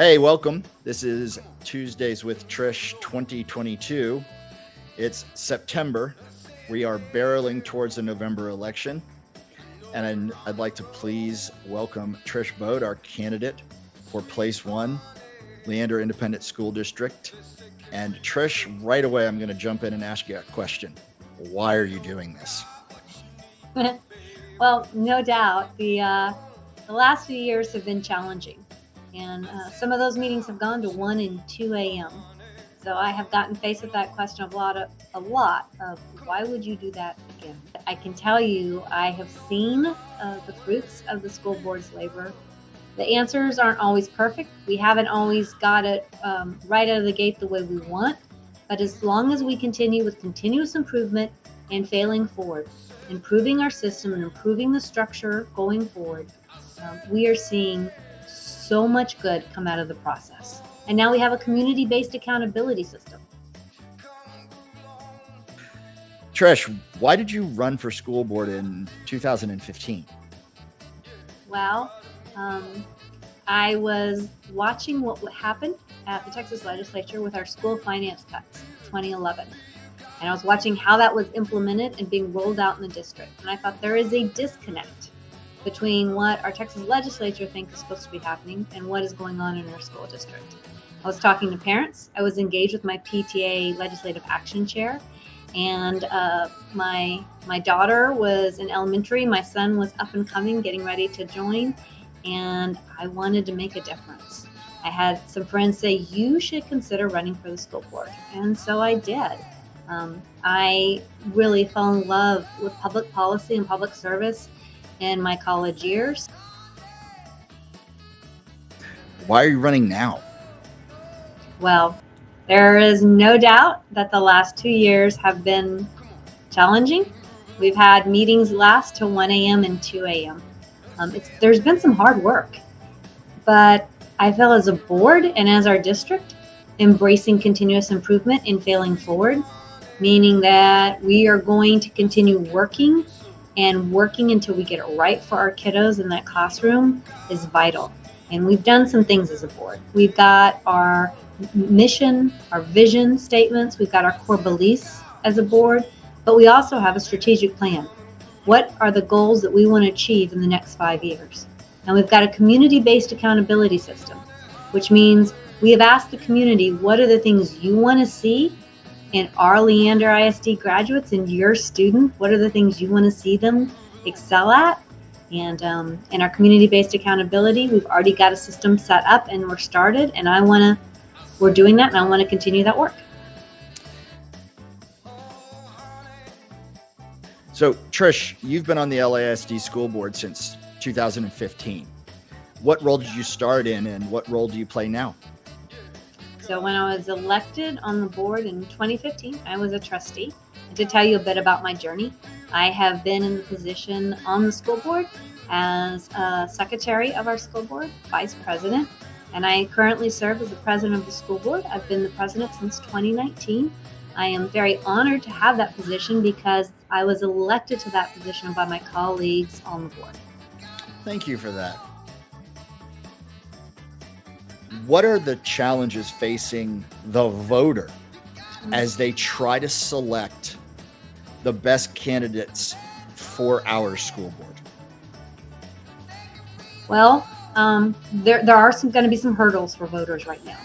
Hey, welcome. This is Tuesdays with Trish 2022. It's September. We are barreling towards the November election. And I'd like to please welcome Trish Bode, our candidate for Place 1, Leander Independent School District. And Trish, right away, I'm going to jump in and ask you a question. Why are you doing this? Well, no doubt. The last few years have been challenging. And some of those meetings have gone to 1 and 2 a.m. So I have gotten faced with that question a lot of why would you do that again? I can tell you I have seen the fruits of the school board's labor. The answers aren't always perfect. We haven't always got it right out of the gate the way we want. But as long as we continue with continuous improvement and failing forward, improving our system and improving the structure going forward, we are seeing so much good come out of the process. And now we have a community-based accountability system. Trish, why did you run for school board in 2015? Well, I was watching what happened at the Texas legislature with our school finance cuts 2011. And I was watching how that was implemented and being rolled out in the district. And I thought there is a disconnect between what our Texas legislature thinks is supposed to be happening and what is going on in our school district. I was talking to parents. I was engaged with my PTA legislative action chair. And my daughter was in elementary. My son was up and coming, getting ready to join. And I wanted to make a difference. I had some friends say, you should consider running for the school board. And so I did. I really fell in love with public policy and public service in my college years. Why are you running now? Well, there is no doubt that the last 2 years have been challenging. We've had meetings last to 1 a.m. and 2 a.m. There's been some hard work, but I feel as a board and as our district, embracing continuous improvement and failing forward, meaning that we are going to continue working until we get it right for our kiddos in that classroom is vital. And we've done some things as a board. We've got our mission, our vision statements, we've got our core beliefs as a board, but we also have a strategic plan. What are the goals that we want to achieve in the next 5 years? And we've got a community-based accountability system, which means we have asked the community, what are the things you want to see in our Leander ISD graduates and your student? What are the things you want to see them excel at? And in our community-based accountability, we've already got a system set up and we're started. And we're doing that, and I want to continue that work. So, Trish, you've been on the LASD school board since 2015. What role did you start in, and what role do you play now? So when I was elected on the board in 2015, I was a trustee. And to tell you a bit about my journey, I have been in the position on the school board as secretary of our school board, vice president, and I currently serve as the president of the school board. I've been the president since 2019. I am very honored to have that position because I was elected to that position by my colleagues on the board. Thank you for that. What are the challenges facing the voter as they try to select the best candidates for our school board? Well, there are going to be some hurdles for voters right now.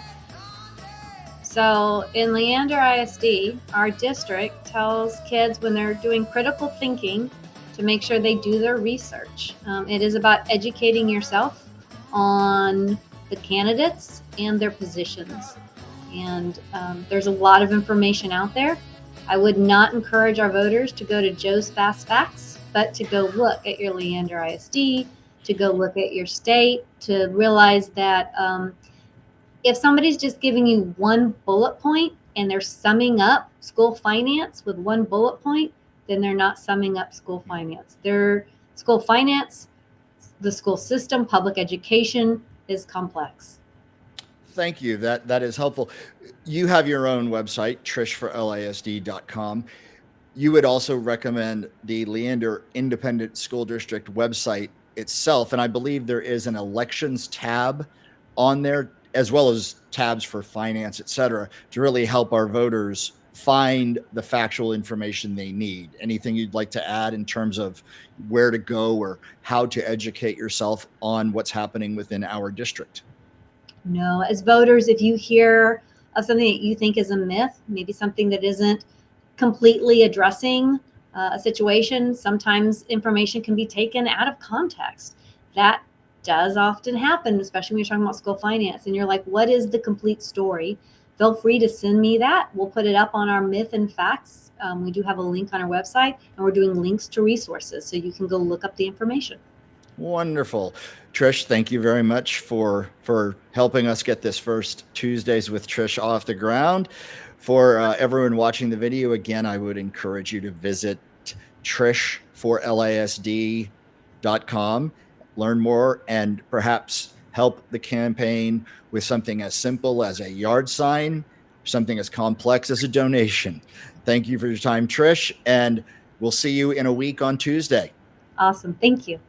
So in Leander ISD, our district tells kids when they're doing critical thinking to make sure they do their research. It is about educating yourself on the candidates and their positions. And there's a lot of information out there. I would not encourage our voters to go to Joe's Fast Facts, but to go look at your Leander ISD, to go look at your state, to realize that if somebody's just giving you one bullet point and they're summing up school finance with one bullet point, then they're not summing up school finance. Their school finance, the school system, public education is complex. Thank you. That is helpful. You have your own website, trishforlasd.com. You would also recommend the Leander Independent School District website itself, and I believe there is an elections tab on there. as well as tabs for finance, et cetera, to really help our voters find the factual information they need. Anything you'd like to add in terms of where to go or how to educate yourself on what's happening within our district? No, as voters, if you hear of something that you think is a myth, maybe something that isn't completely addressing a situation, sometimes information can be taken out of context. That does often happen, especially when you're talking about school finance and you're like, what is the complete story? Feel free to send me that. We'll put it up on our myth and facts. We do have a link on our website, and we're doing links to resources so you can go look up the information. Wonderful. Trish, thank you very much for helping us get this first Tuesdays with Trish off the ground. For everyone watching the video, again, I would encourage you to visit trishforlasd.com, learn more, and perhaps help the campaign with something as simple as a yard sign, something as complex as a donation. Thank you for your time, Trish, and we'll see you in a week on Tuesday. Awesome. Thank you.